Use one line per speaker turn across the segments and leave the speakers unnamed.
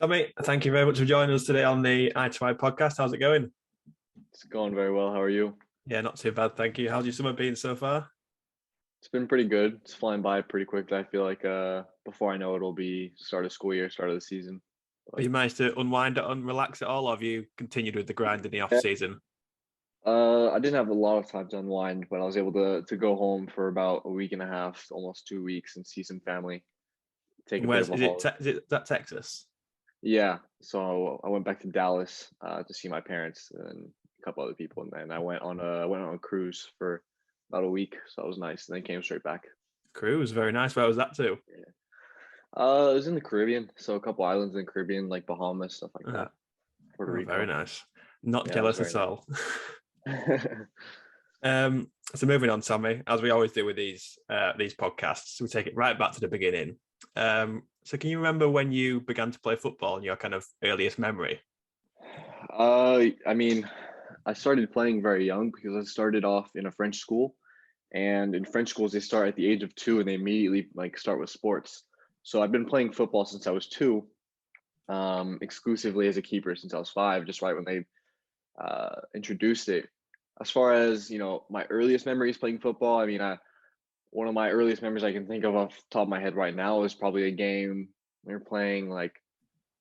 Tommy, thank you very much for joining us today on the i2i podcast. How's it going?
It's going very well. How are you?
Yeah, not too bad, thank you. How's your summer been so far?
It's been pretty good. It's flying by pretty quickly. I feel like before I know it, it'll be start of school year, start of the season.
Have
But
you managed to unwind it and relax at all, or have you continued with the grind in the off
yeah,
season?
I didn't have a lot of time to unwind, but I was able to go home for about a week and a half, almost 2 weeks, and see some family. Take
And
a bit
where's
of a
is it?
holiday.
Is it that Texas?
Yeah, so I went back to Dallas to see my parents and a couple other people, and then I went on a cruise for about a week, so that was nice. And then came straight back.
Cruise, very nice. Where was that to?
It was in the Caribbean, so a couple islands in the Caribbean, like Bahamas, stuff like
Uh,
that. Puerto
oh, very
Rico.
nice. Not
Yeah, it was
jealous
very
at all.
nice.
So moving on, Tommy, as we always do with these podcasts, we take it right back to the beginning. So can you remember when you began to play football and your kind of earliest memory?
I mean, I started playing very young because I started off in a French school, and in French schools they start at the age of 2 and they immediately like start with sports. So I've been playing football since I was 2, exclusively as a keeper since I was 5, just right when they introduced it. As far as my earliest memories playing football, I mean, one of my earliest memories I can think of off the top of my head right now is probably a game we were playing like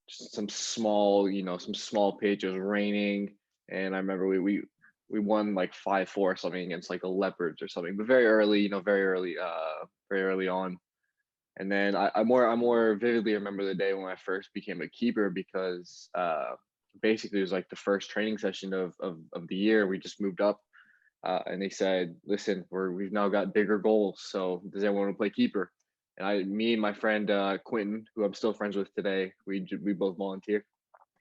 just some small pitch. It was raining, and I remember we won like 5-4 or something against like the Leopards or something, but very early, very early on. And then I more vividly remember the day when I first became a keeper because basically it was like the first training session of the year. We just moved up, and they said, "Listen, we've now got bigger goals. So does everyone want to play keeper?" And me and my friend Quentin, who I'm still friends with today, we both volunteered,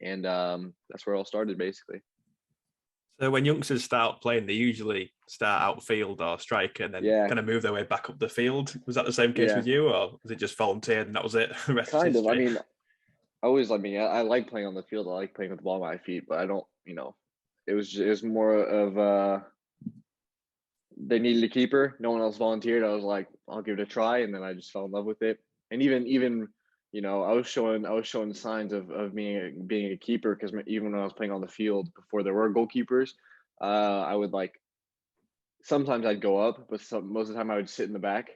and that's where it all started, basically.
So when youngsters start playing, they usually start outfield or striker and then
Yeah,
kind of move their way back up the field. Was that the same case
yeah,
with you, or was it just volunteered and that was it? The rest is
kind of. I
history.
mean, I like playing on the field. I like playing with the ball at my feet, but I don't, it was more of they needed a keeper. No one else volunteered. I was like, I'll give it a try, and then I just fell in love with it. And even I was showing signs of being a keeper because even when I was playing on the field before there were goalkeepers, I would like sometimes I'd go up, but most of the time I would sit in the back.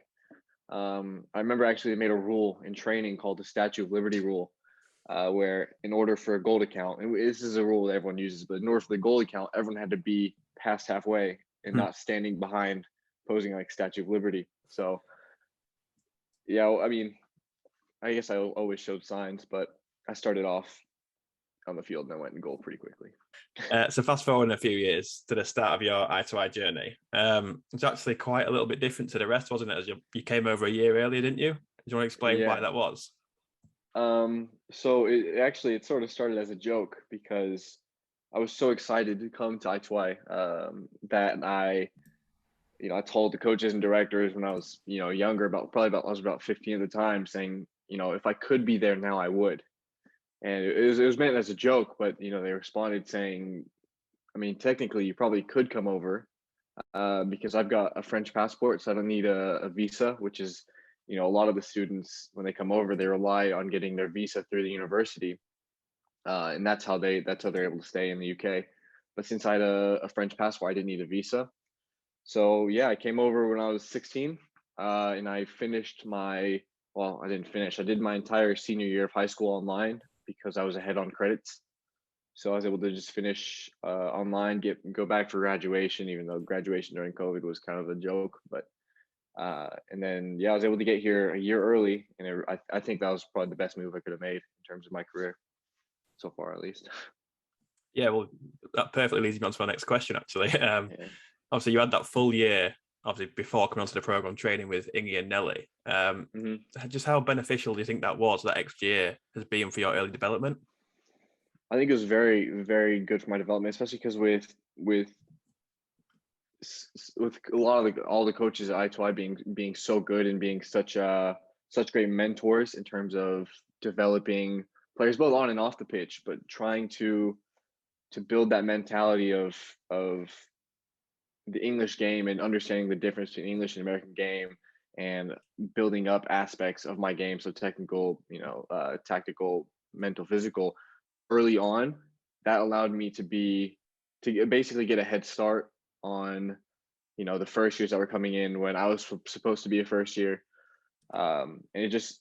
I remember actually they made a rule in training called the Statue of Liberty rule, where in order for a goal to count, and this is a rule that everyone uses, but in order for the goal to count, everyone had to be past halfway and
Hmm.
not standing behind, posing like Statue of Liberty. So yeah, I mean, I guess I always showed signs, but I started off on the field and I went in goal pretty quickly.
So fast forward a few years to the start of your i2i journey. It's actually quite a little bit different to the rest, wasn't it? As you came over a year earlier, didn't you? Do you want to explain why
Yeah.
that was?
So it sort of started as a joke because I was so excited to come to I2I that I told the coaches and directors when I was, younger, I was about 15 at the time, saying, if I could be there now, I would. And it was meant as a joke, but they responded saying, I mean, technically, you probably could come over because I've got a French passport, so I don't need a visa, which is, a lot of the students when they come over, they rely on getting their visa through the university, and that's how they're able to stay in the UK. But since I had a French passport, I didn't need a visa. So yeah, I came over when I was 16, and I finished my well, I didn't finish. I did my entire senior year of high school online because I was ahead on credits. So I was able to just finish online, go back for graduation, even though graduation during COVID was kind of a joke. But and then yeah, I was able to get here a year early, and I think that was probably the best move I could have made in terms of my career so far, at least.
Yeah, well, that perfectly leads me on to my next question, actually.
Yeah.
Obviously, you had that full year, obviously, before coming onto the program training with Ingy and Nelly.
hmm
Just how beneficial do you think that was, that extra year has been for your early development?
I think it was very, very good for my development, especially because with a lot of all the coaches at I2I being so good and being such great mentors in terms of developing players both on and off the pitch, but trying to build that mentality of the English game and understanding the difference between English and American game and building up aspects of my game, so technical, tactical, mental, physical, early on, that allowed me to basically get a head start on, the first years that were coming in when I was supposed to be a first year. And it just,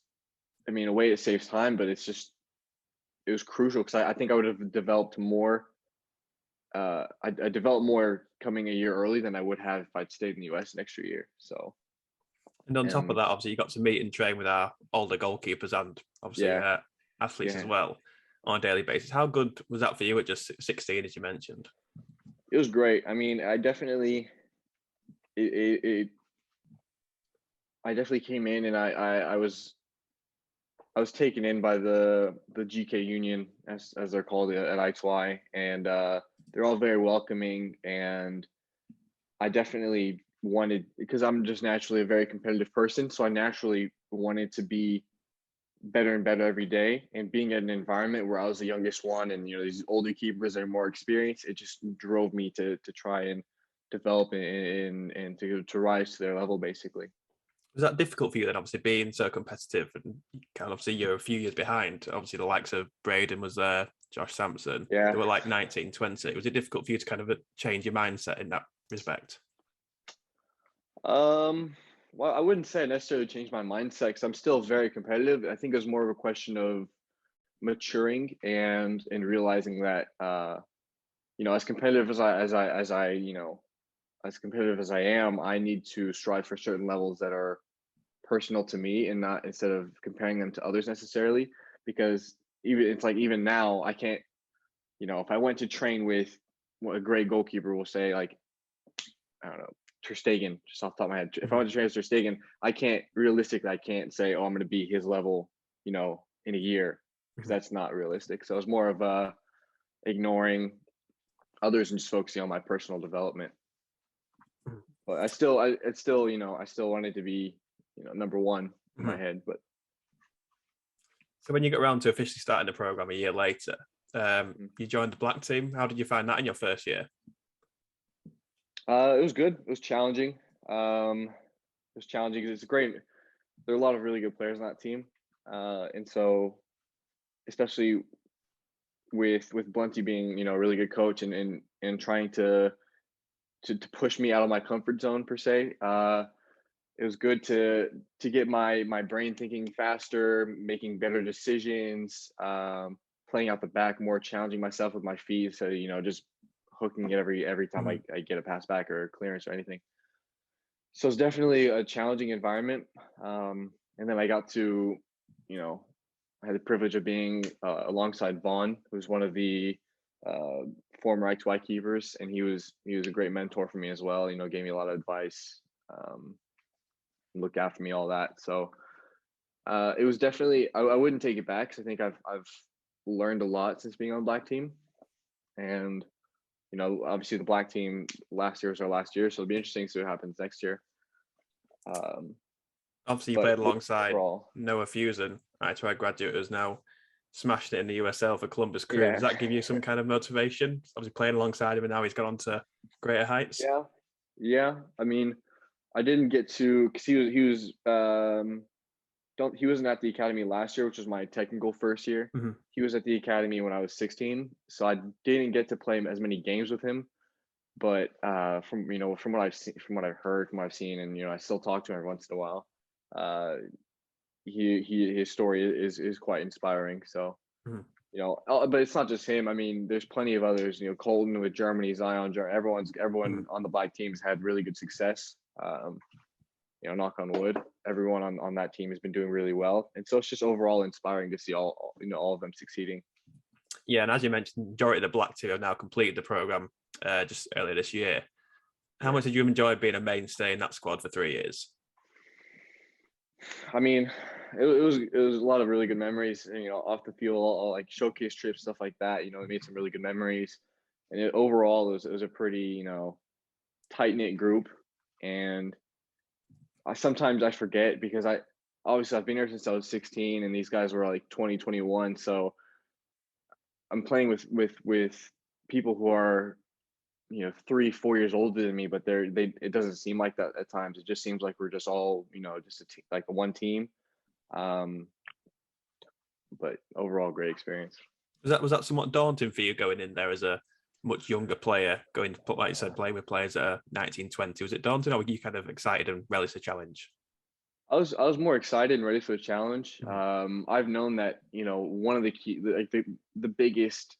I mean, in a way it saves time, but it was crucial because I think I would have developed more. I developed more coming a year early than I would have if I'd stayed in the US an extra year. So,
And on top of that, obviously, you got to meet and train with our older goalkeepers and obviously
yeah,
athletes as
yeah,
well on a daily basis. How good was that for you at just 16, as you mentioned?
it was great. I mean, it I definitely came in and I was taken in by the GK Union as they're called at i2i, and they're all very welcoming, and I definitely wanted, because I'm just naturally a very competitive person, so I naturally wanted to be better and better every day. And being in an environment where I was the youngest one, and these older keepers that are more experienced, it just drove me to try and develop and to rise to their level, basically.
Was that difficult for you then, obviously, being so competitive and kind of obviously you're a few years behind? Obviously, the likes of Braden was there, Josh Sampson,
Yeah.
they were like 19, 20. Was it difficult for you to kind of change your mindset in that respect?
Well, I wouldn't say I necessarily changed my mindset because I'm still very competitive. I think it was more of a question of maturing and realizing that as competitive as competitive as I am, I need to strive for certain levels that are personal to me, and not, instead of comparing them to others necessarily. Because even now I can't, if I went to train with what a great goalkeeper will say, like, I don't know, Ter Stegen, just off the top of my head. If I went to train with Ter Stegen, I can't say, oh, I'm going to be his level, in a year, because that's not realistic. So it's more of ignoring others and just focusing on my personal development. But I still wanted to be, number one in my head. But
So when you got around to officially starting the program a year later, you joined the black team. How did you find that in your first year?
It was good. It was challenging. It was challenging because it's great. There are a lot of really good players on that team, and so especially with Blunty being, a really good coach, and trying to push me out of my comfort zone per se. It was good to get my brain thinking faster, making better decisions, playing out the back more, challenging myself with my feet. So just hooking it every time I get a pass back or a clearance or anything. So it's definitely a challenging environment. And then I got to, I had the privilege of being alongside Vaughn, who's one of the former i2i keepers, and he was a great mentor for me as well. Gave me a lot of advice, looked after me, all that. So it was definitely, I wouldn't take it back, because I think I've learned a lot since being on the black team. And obviously the black team last year was our last year, so it'll be interesting to see what happens next year.
Obviously, you played alongside
overall,
Noah Fusen, i2i graduate, who's now smashed it in the USL for Columbus Crew.
yeah.
Does that give you some kind of motivation? Obviously, playing alongside him, and now he's gone on to greater heights.
Yeah. I mean, I didn't get to, because he wasn't at the academy last year, which was my technical first year. He was at the academy when I was 16, so I didn't get to play as many games with him. But from what I've seen, from what I've heard, from what I've seen, and I still talk to him every once in a while. His story is quite inspiring. So but it's not just him. I mean, there's plenty of others. Colton with Germany, Zion, everyone on the black teams had really good success. Knock on wood, everyone on that team has been doing really well, and so it's just overall inspiring to see all of them succeeding.
Yeah, and as you mentioned, the majority of the black team have now completed the program just earlier this year. How much did you enjoy being a mainstay in that squad for 3 years?
I mean, it was a lot of really good memories. Off the field, all like showcase trips, stuff like that. I made some really good memories, and overall, it was a pretty tight knit group. And sometimes I forget, because I've been here since I was 16, and these guys were like 20, 21. So I'm playing with people who are 3-4 years older than me, but it doesn't seem like that at times. It just seems like we're just all just like one team. but overall, great experience.
Was that somewhat daunting for you going in there as a much younger player, going to, like you said, playing with players that are 19, 20? Was it daunting, or were you kind of excited and relished the challenge?
I was more excited and ready for the challenge.
Mhm.
I've known that one of the key, like the biggest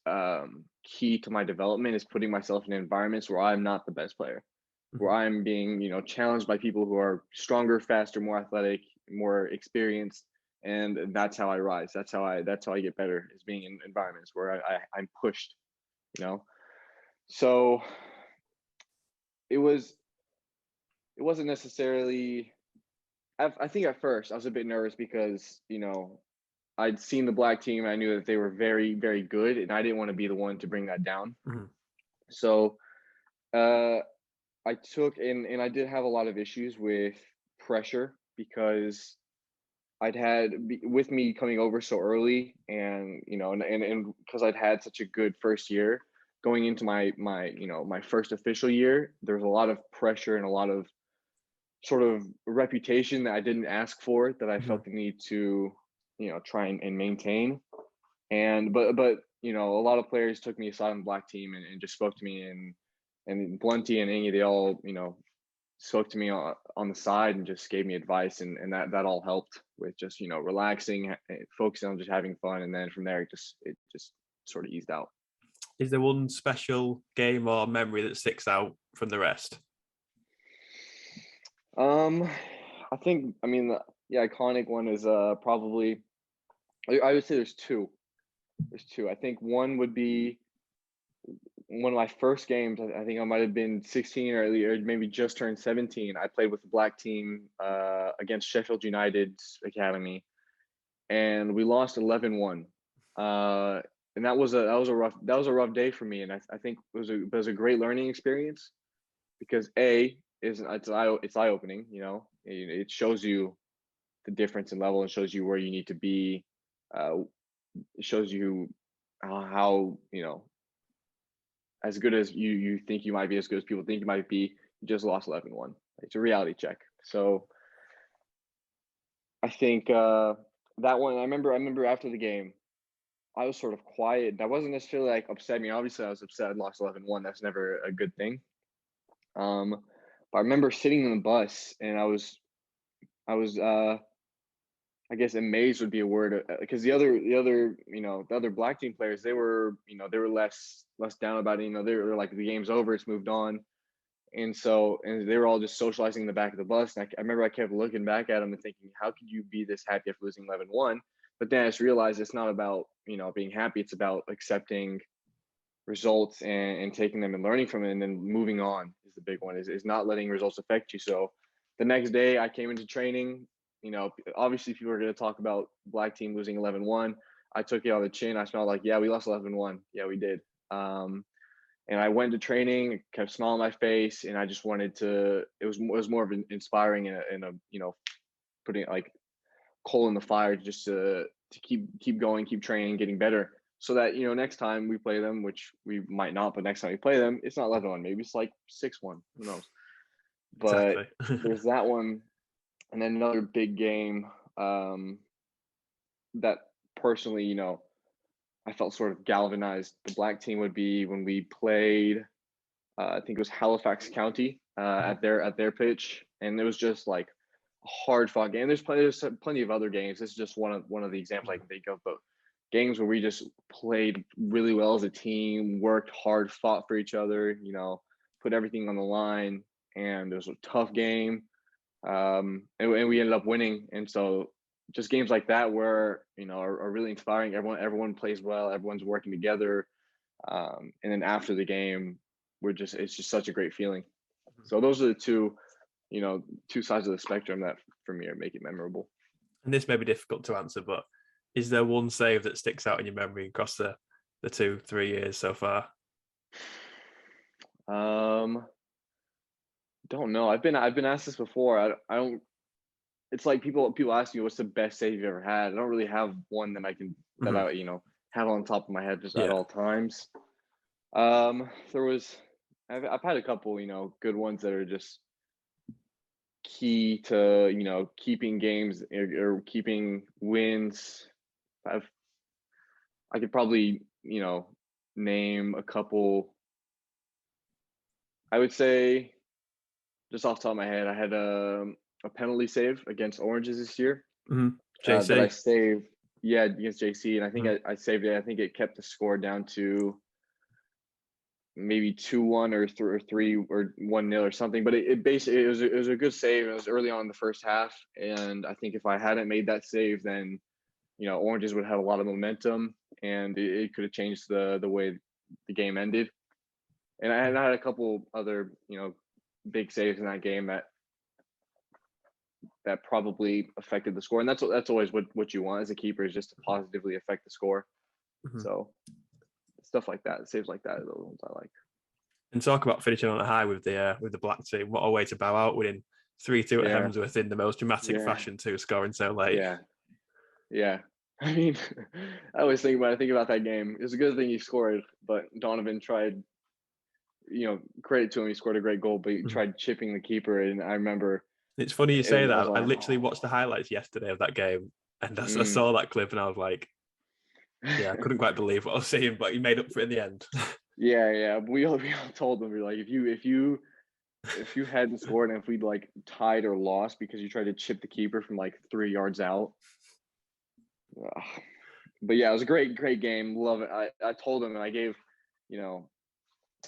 key to my development is putting myself in environments where I'm not the best player, where
Mhm.
I'm being challenged by people who are stronger, faster, more athletic, more experienced, and that's how I rise. That's how I get better, is being in environments where I'm pushed. You know, so it was it wasn't necessarily. I think at first I was a bit nervous because I'd seen the black team. I knew that they were very, very good, and I didn't want to be the one to bring that down.
Mhm.
So uh, I took and I did have a lot of issues with pressure because with me coming over so early, and and because I'd had such a good first year going into my first official year, there was a lot of pressure and a lot of sort of reputation that I didn't ask for, that I
Mhm.
felt the need to try and maintain. And but a lot of players took me aside on the black team and just spoke to me, and Blunty and Ingy, they all spoke to me on the side and just gave me advice, and that all helped with just relaxing, focusing on just having fun, and then from there it just sort of eased out.
Is there one special game or memory that sticks out from the rest?
um I think, I mean, the iconic one is probably, I would say there's two. I think one would be one of my first games. I think I might have been 16, or maybe just turned 17. I played with the black team against Sheffield United's academy, and we lost 11-1. And that was a rough day for me, and I think it was a great learning experience, because it's eye opening. It shows you the difference in level, and shows you where you need to be. It shows you how as good as you think you might be, as good as people think you might be. You just lost 11-1. It's a reality check. So I think that one. I remember after the game, I was sort of quiet. I wasn't necessarily like upset. I mean, obviously I was upset. I lost 11-1. That's never a good thing. But I remember sitting in the bus, and I was I guess amazed would be a word, because the other black team players, they were less down about it. They were like, the game's over, it's moved on. And they were all just socializing in the back of the bus. And I remember I kept looking back at them and thinking, how could you be this happy after losing 11-1? But then I just realized it's not about being happy. It's about accepting results, and taking them and learning from it, and then moving on is the big one. Is not letting results affect you. So the next day I came into training. Obviously people are going to talk about black team losing 11-1. I took it on the chin. I smelled like, yeah, we lost 11-1. Yeah, we did. And I went to training, kept a smile on my face, and I just wanted to. It was more of an inspiring, and a putting like coal in the fire, just to keep going, keep training, getting better, so that next time we play them, which we might not, but next time we play them, it's not 11-1. Maybe it's like 6-1. Who knows? But
Exactly.
there's that one, and then another big game that personally, I felt sort of galvanized the black team, would be when we played. I think it was Halifax County at their pitch, and it was just like a hard fought game. There's plenty of other games. This is just one of the examples I can think of, but games where we just played really well as a team, worked hard, fought for each other, put everything on the line, and it was a tough game. And we ended up winning. And so just games like that, where are really inspiring. Everyone plays well, everyone's working together, and then after the game, it's just such a great feeling. So those are the two sides of the spectrum that for me make it memorable.
And this may be difficult to answer, but is there one save that sticks out in your memory across the 2-3 years so far?
um don't know. I've been asked this before. I don't. It's like people ask me, what's the best save you've ever had. I don't really have one that
Mhm.
I have on top of my head just at
Yeah.
all times. There was I've had a couple good ones that are just key to keeping games, or keeping wins. I've I could probably, name a couple. I would say, just off the top of my head, I had a penalty save against Oranges this year
Mhm.
that I
JC.
saved. Yeah, against JC, and I think
Mhm.
I saved it. I think it kept the score down to maybe 2-1 or 3 or 1-0 or something. But it basically it was a good save. It was early on in the first half, and I think if I hadn't made that save, then Oranges would have a lot of momentum, and it could have changed the way the game ended. And I had a couple other big saves in that game that probably affected the score, and that's always what you want as a keeper, is just to positively affect the score.
Mhm.
So stuff like that, saves like that, are the ones I like.
And talk about finishing on a high with the black team. What a way to bow out, winning 3-2 at
Yeah,
Hemsworth in the most dramatic
yeah,
fashion too, scoring so late.
yeah, yeah. I mean, I always think when I think about that game, it's a good thing he scored, but Donovan tried. Credit to him, he scored a great goal, but he
Mhm.
tried chipping the keeper, and I remember
It's funny you
it
say
was. I was
that. I
like,
literally watched the highlights yesterday of that game, and I
mm.
saw that clip, and I was like, yeah, I couldn't quite believe what I was seeing, but he made up for it in the end.
Yeah, yeah. We all told them, we're like, if you hadn't scored, and if we'd like tied or lost because you tried to chip the keeper from like 3 yards out. Ugh. But yeah, it was a great game. Love it. I told him, and you know,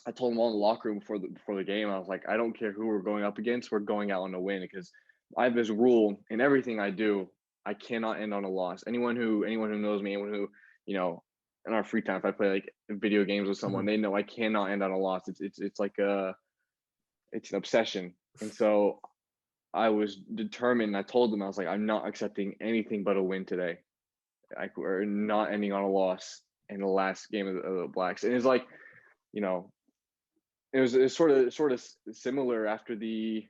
I told him all in the locker room before the game. I was like, I don't care who we're going up against. We're going out on a win, because I have this rule in everything I do. I cannot end on a loss. Anyone who knows me, anyone who you know, in our free time, if I play like video games with someone,
Mhm.
they know I cannot end on a loss. It's like it's an obsession. And so I was determined. I told them, I was like, I'm not accepting anything but a win today. We're not ending on a loss in the last game of the Blacks. And it's like, you know, it was sort of similar after the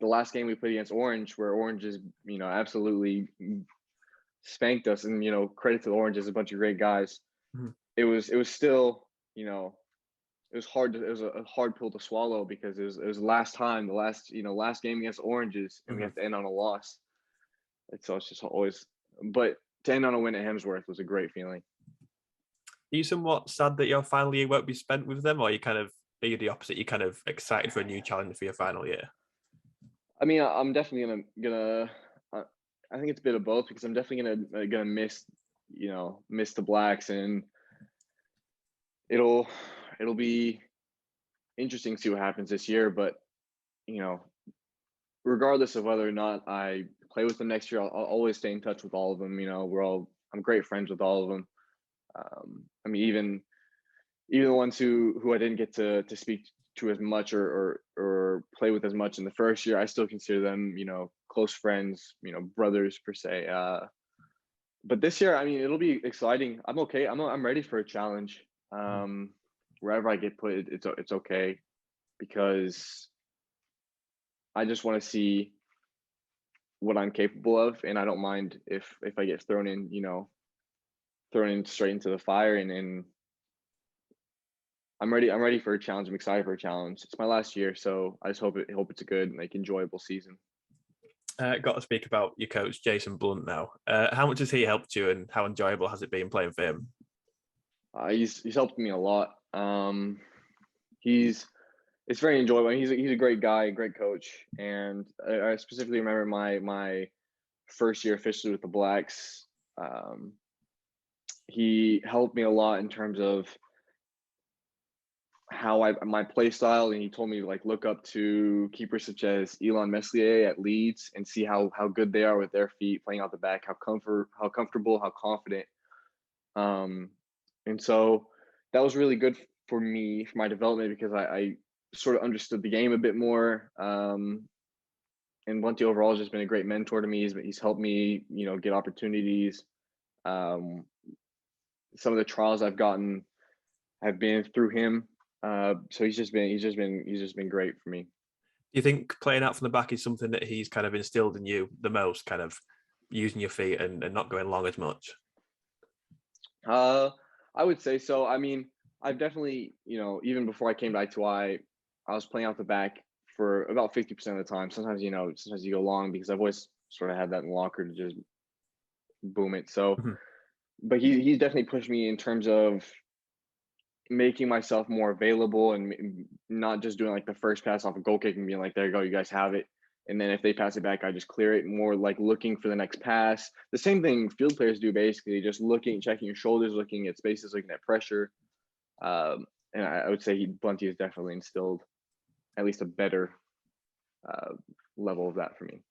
last game we played against Orange, where Orange is absolutely spanked us, and credit to the Orange, is a bunch of great guys.
Mhm.
It was still it was hard it was a hard pill to swallow, because it was last time, the last game against Oranges, and we
Mhm.
have to end on a loss. And so it's just always, but to end on a win at Hemsworth was a great feeling.
Are you somewhat sad that your final year won't be spent with them, or are you the opposite? You're kind of excited for a new challenge for your final year?
I mean, I'm definitely gonna. Uh, I think it's a bit of both, because I'm definitely gonna miss the Blacks, and it'll it'll be interesting to see what happens this year. But you know, regardless of whether or not I play with them next year, I'll always stay in touch with all of them. I'm great friends with all of them. I mean, even the ones who I didn't get to speak to as much, or play with as much in the first year, I still consider them, close friends, brothers per se. But this year, I mean, it'll be exciting. I'm okay. I'm ready for a challenge.
Mhm.
Wherever I get put, it's okay, because I just want to see what I'm capable of, and I don't mind if I get thrown in straight into the fire, and I'm ready. I'm ready for a challenge. I'm excited for a challenge. It's my last year, so I just hope it's a good, like, enjoyable season.
Got to speak about your coach, Jason Blunt, now. How much has he helped you, and how enjoyable has it been playing for him?
He's helped me a lot. He's It's very enjoyable. He's a great guy, great coach, and I specifically remember my first year officially with the Blacks. Um, he helped me a lot in terms of how my play style, and he told me to, like, look up to keepers such as Elon Meslier at Leeds, and see how good they are with their feet playing out the back, how comfortable, how confident. Um, and so that was really good for me, for my development, because I sort of understood the game a bit more. And Bunty overall has just been a great mentor to me. He's helped me, get opportunities. Um, some of the trials I've gotten have been through him. So he's just been great for me.
Do you think playing out from the back is something that he's kind of instilled in you the most, kind of using your feet and not going long as much?
Uh, I would say so. I mean, I've definitely, even before I came to I2i, I was playing out the back for about 50% of the time. Sometimes you go long, because I've always sort of had that in the locker to just boom it. So
Mhm.
but he's definitely pushed me in terms of making myself more available and not just doing like the first pass off a goal kick and being like, there you go, you guys have it. And then if they pass it back, I just clear it. More like looking for the next pass. The same thing field players do, basically, just looking, checking your shoulders, looking at spaces, looking at pressure. And I would say Bunty has definitely instilled at least a better uh, level of that for me.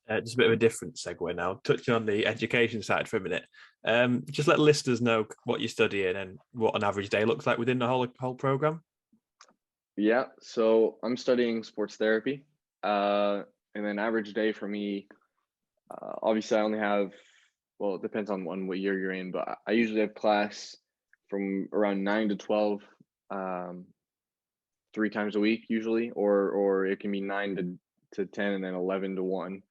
Just a bit of a different segue now, touching on the education side for a minute. Just let listeners know what you're studying and what an average day looks like within the whole program.
Yeah, so I'm studying sports therapy, and then average day for me. Obviously, I only have, well, it depends on what year you're in, but I usually have class from around 9 to 12, 3 times a week usually, or it can be 9 to 10 and then 11 to 1.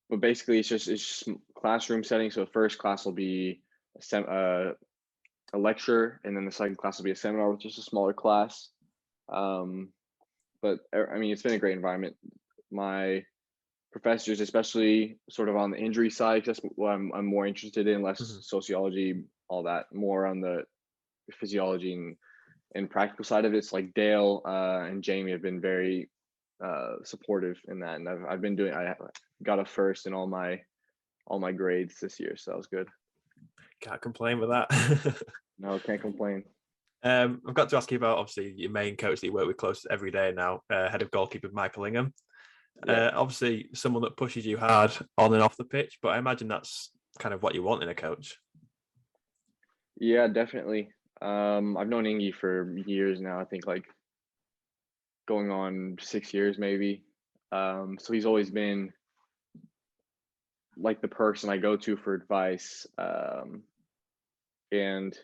But basically, it's just classroom setting. So the first class will be a lecture, and then the second class will be a seminar, which is a smaller class. But I mean, it's been a great environment. My professors, especially sort of on the injury side, that's what I'm more interested in, less sociology, all that, more on the physiology and practical side of it. It's like Dale and Jamie have been very supportive in that, and I got a first in all my grades this year, so that was good.
Can't complain with that.
No, can't complain.
I've got to ask you about, obviously, your main coach that you work with close every day now, head of goalkeeper Michael Ingham.
Yeah.
Obviously, someone that pushes you hard on and off the pitch, but I imagine that's kind of what you want in a coach.
Yeah, definitely. I've known Ingy for years now. I think like going on 6 years maybe. So he's always been like the person I go to for advice. And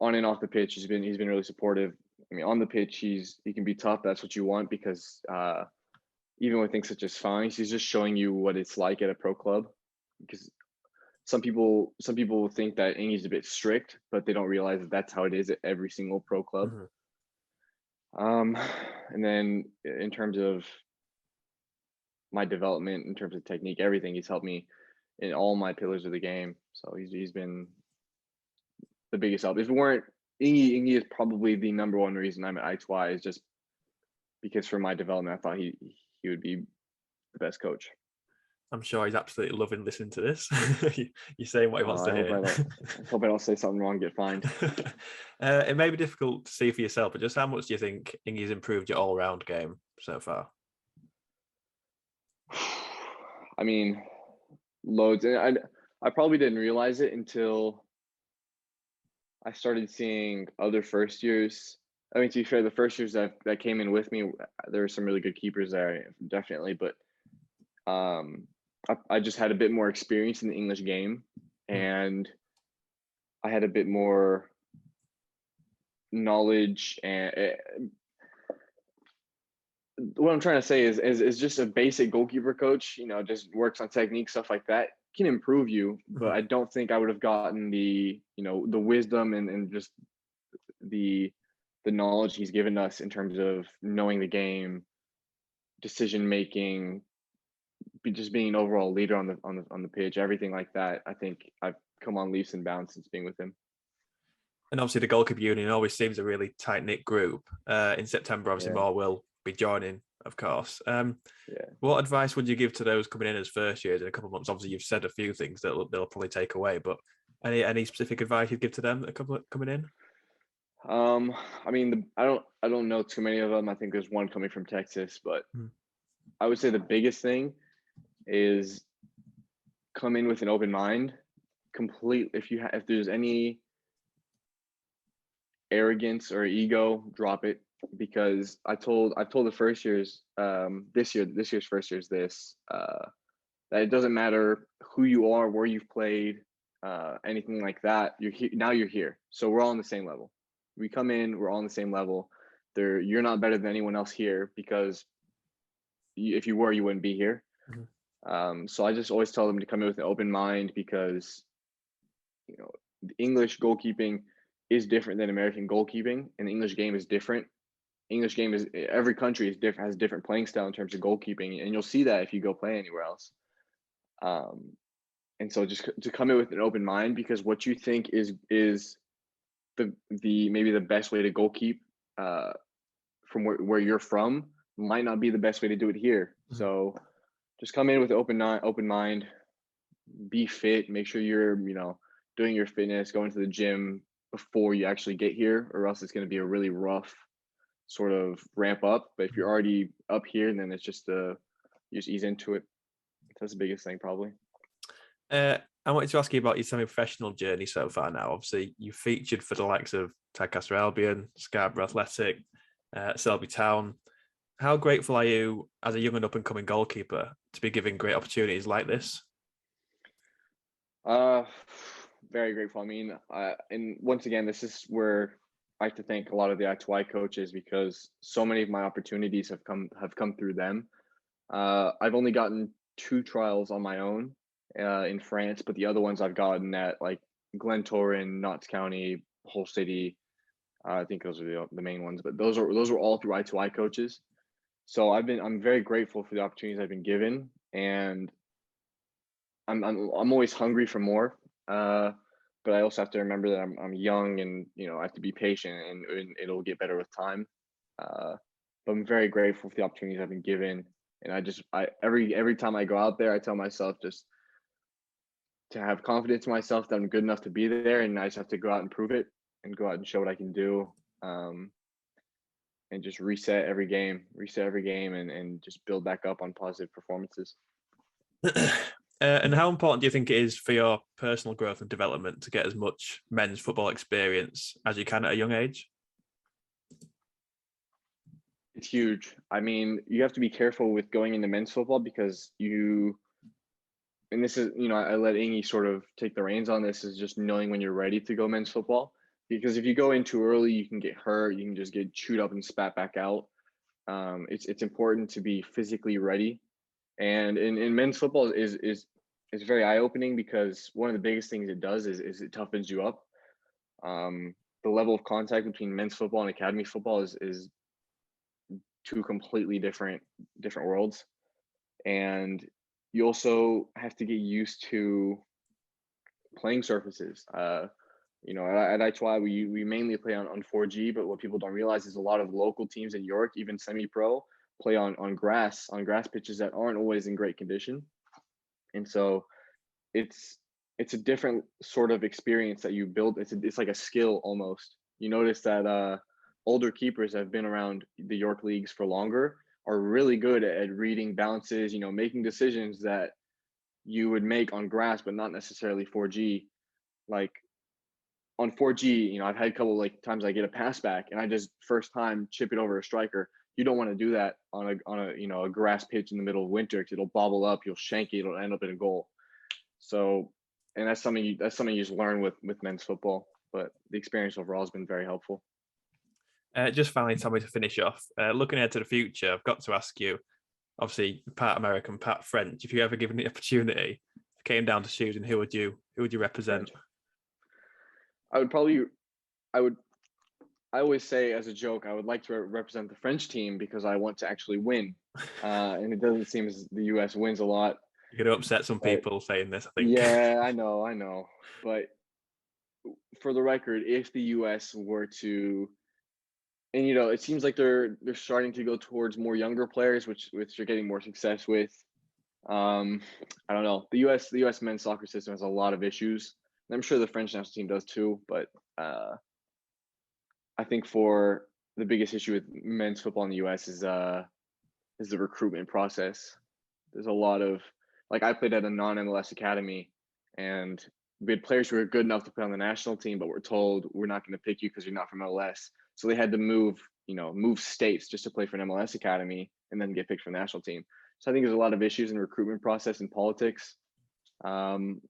on and off the pitch, he's been really supportive. I mean, on the pitch, he can be tough. That's what you want, because even with things such as fines, he's just showing you what it's like at a pro club. Because some people think that Ingy's a bit strict, but they don't realize that that's how it is at every single pro club. And then in terms of my development, in terms of technique, everything, he's helped me in all my pillars of the game. So he's been the biggest help. If it weren't Ingy is probably the number one reason I'm at i2i, is just because for my development, I thought he would be the best coach.
I'm sure he's absolutely loving listening to this. You're saying what he wants to hear.
I hope I don't say something wrong, get fined.
It may be difficult to see for yourself, but just how much do you think Ingy's improved your all-round game so far?
I mean, loads. And I probably didn't realize it until I started seeing other first years. I mean, to be fair, the first years that came in with me, there were some really good keepers there, definitely. But I just had a bit more experience in the English game, and I had a bit more knowledge. And what I'm trying to say is just a basic goalkeeper coach, just works on technique, stuff like that, can improve you. But I don't think I would have gotten the wisdom and just the knowledge he's given us in terms of knowing the game, decision making, just being an overall leader on the pitch, everything like that. I think I've come on leaps and bounds since being with him.
And obviously, the goalkeeper union always seems a really tight knit group. In September, obviously, more will be joining, of course. What advice would you give to those coming in as first years in a couple of months? Obviously, you've said a few things that they'll probably take away, but any specific advice you'd give to them that are coming in?
I mean, I don't know too many of them. I think there's one coming from Texas, but I would say the biggest thing is come in with an open mind. If there's any arrogance or ego, drop it. Because I've told the first years, this year's first years, that it doesn't matter who you are, where you've played, anything like that. You're here, so we're all on the same level. We come in, we're all on the same level. You're not better than anyone else here, because if you were, you wouldn't be here. So I just always tell them to come in with an open mind, because English goalkeeping is different than American goalkeeping, and the English game is different. English game is, every country is different, has different playing style in terms of goalkeeping, and you'll see that if you go play anywhere else. And so just to come in with an open mind, because what you think is the maybe the best way to goalkeep uh, from where you're from might not be the best way to do it here. So just come in with an open mind, be fit, make sure you're, doing your fitness, going to the gym before you actually get here, or else it's going to be a really rough sort of ramp up. But if you're already up here, then it's just you just ease into it. That's the biggest thing, probably.
I wanted to ask you about your semi-professional journey so far now. Obviously, you featured for the likes of Tadcaster Albion, Scarborough Athletic, Selby Town. How grateful are you as a young and up-and-coming goalkeeper to be given great opportunities like this?
Very grateful. I mean, and once again, this is where I have to thank a lot of the i2i coaches, because so many of my opportunities have come through them. I've only gotten 2 trials on my own in France, but the other ones I've gotten at like Glentoran, Notts County, Hull City. I think those are the main ones, but those were all through i2i coaches. So I'm very grateful for the opportunities I've been given, and I'm always hungry for more. But I also have to remember that I'm young, and I have to be patient, and it'll get better with time. But I'm very grateful for the opportunities I've been given, and every time I go out there, I tell myself just to have confidence in myself that I'm good enough to be there, and I just have to go out and prove it, and go out and show what I can do, and just reset every game, and just build back up on positive performances.
And how important do you think it is for your personal growth and development to get as much men's football experience as you can at a young age?
It's huge. I mean, you have to be careful with going into men's football, because and this is, I let Ingy sort of take the reins on this, is just knowing when you're ready to go men's football. Because if you go in too early, you can get hurt, you can just get chewed up and spat back out. It's important to be physically ready. And in men's football is very eye-opening, because one of the biggest things it does is it toughens you up. The level of contact between men's football and academy football is 2 completely different worlds. And you also have to get used to playing surfaces. At i2i, we mainly play on 4G, but what people don't realize is a lot of local teams in York, even semi-pro, play on grass pitches that aren't always in great condition. And so it's a different sort of experience that you build. It's like a skill almost. You notice that older keepers that have been around the York leagues for longer are really good at reading bounces, making decisions that you would make on grass, but not necessarily 4G. Like on 4G, I've had a couple like times I get a pass back and I just first time chip it over a striker. You don't want to do that on a grass pitch in the middle of winter, because it'll bobble up, you'll shank it, it'll end up in a goal. So, and that's something you just learn with men's football. But the experience overall has been very helpful.
Just finally, Tommy, to finish off, looking ahead to the future, I've got to ask you, obviously part American, part French, if you ever given the opportunity, if it came down to choosing, who would you represent?
I always say as a joke, I would like to represent the French team, because I want to actually win. And it doesn't seem as the US wins a lot.
You're going to upset some people saying this, I think.
Yeah, I know. But for the record, if the US were to, and it seems like they're starting to go towards more younger players, which they're getting more success with. I don't know. The US men's soccer system has a lot of issues. And I'm sure the French national team does too, but I think for the biggest issue with men's football in the US is the recruitment process. There's a lot of, like, I played at a non-MLS academy, and we had players who were good enough to play on the national team, but we're told we're not going to pick you because you're not from MLS. So they had to move states just to play for an MLS academy and then get picked for the national team. So I think there's a lot of issues in the recruitment process and politics. But I'm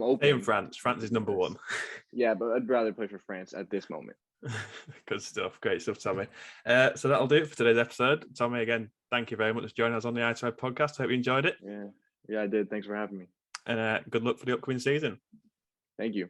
open.
In France is number 1.
Yeah, but I'd rather play for France at this moment.
Good stuff. Great stuff, Tommy. So that'll do it for today's episode. Tommy, again, thank you very much for joining us on the i2i podcast. Hope you enjoyed it.
Yeah, I did. Thanks for having me.
And good luck for the upcoming season.
Thank you.